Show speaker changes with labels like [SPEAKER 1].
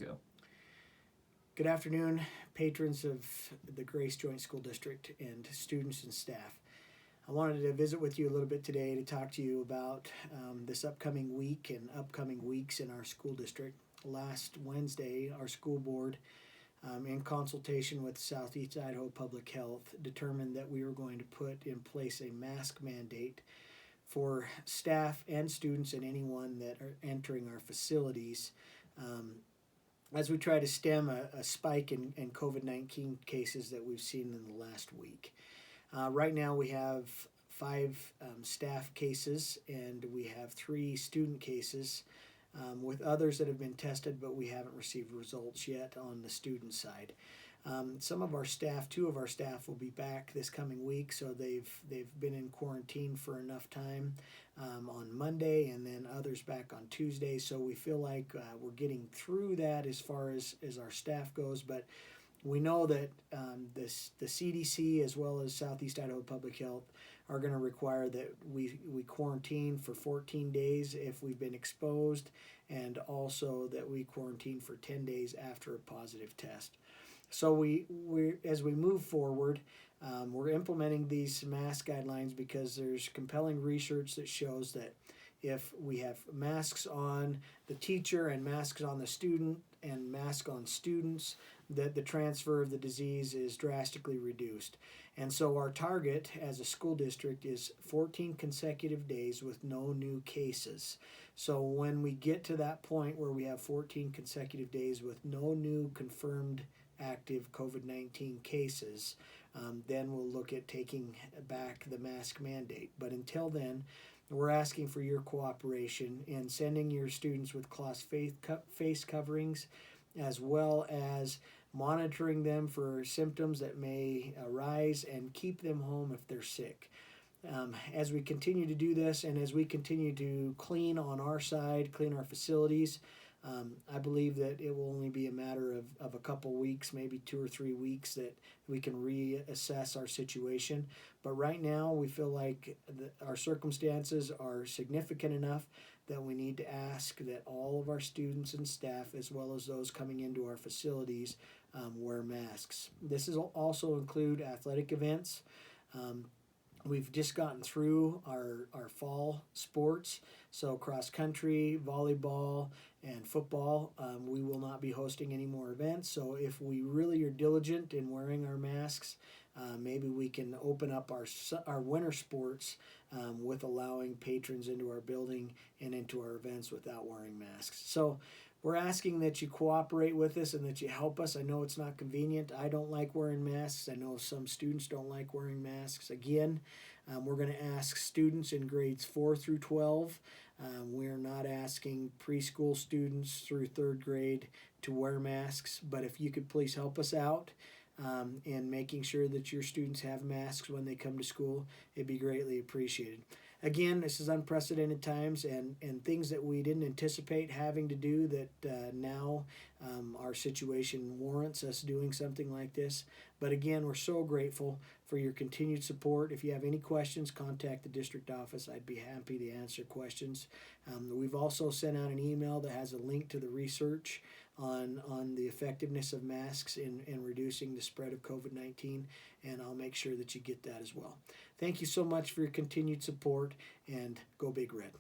[SPEAKER 1] go.
[SPEAKER 2] Good afternoon, patrons of the Grace Joint School District and students and staff. I wanted to visit with you a little bit today to talk to you about this upcoming week and upcoming weeks in our school district. Last Wednesday, our school board, in consultation with Southeast Idaho Public Health, determined that we were going to put in place a mask mandate for staff and students and anyone that are entering our facilities as we try to stem a spike in COVID-19 cases that we've seen in the last week. Right now we have 5 staff cases and we have 3 student cases with others that have been tested, but we haven't received results yet on the student side. Some of our staff, 2 of our staff, will be back this coming week, so they've been in quarantine for enough time on Monday, and then others back on Tuesday. So we feel like we're getting through that as far as our staff goes, but we know that the CDC as well as Southeast Idaho Public Health are going to require that we quarantine for 14 days if we've been exposed, and also that we quarantine for 10 days after a positive test. So we as we move forward, we're implementing these mask guidelines because there's compelling research that shows that if we have masks on the teacher and masks on the student and masks on students, that the transfer of the disease is drastically reduced. And so our target as a school district is 14 consecutive days with no new cases. So when we get to that point where we have 14 consecutive days with no new confirmed active COVID-19 cases, then we'll look at taking back the mask mandate. But until then, we're asking for your cooperation in sending your students with cloth face coverings, as well as monitoring them for symptoms that may arise and keep them home if they're sick. As we continue to do this and as we continue to clean on our side, clean our facilities, I believe that it will only be a matter of a couple weeks, maybe 2 or 3 weeks, that we can reassess our situation. But right now, we feel like our circumstances are significant enough that we need to ask that all of our students and staff, as well as those coming into our facilities, wear masks. This is also include athletic events. We've just gotten through our fall sports, so cross country, volleyball, and football. We will not be hosting any more events, so if we really are diligent in wearing our masks, maybe we can open up our winter sports with allowing patrons into our building and into our events without wearing masks. So we're asking that you cooperate with us and that you help us. I know it's not convenient. I don't like wearing masks. I know some students don't like wearing masks. Again, we're going to ask students in grades 4 through 12. We're not asking preschool students through 3rd grade to wear masks, but if you could please help us out in making sure that your students have masks when they come to school, it'd be greatly appreciated. Again, this is unprecedented times and things that we didn't anticipate having to do that now our situation warrants us doing something like this. But again, we're so grateful for your continued support. If you have any questions, contact the district office. I'd be happy to answer questions. We've also sent out an email that has a link to the research on the effectiveness of masks in reducing the spread of COVID-19, and I'll make sure that you get that as well. Thank you so much for your continued support, and go Big Red.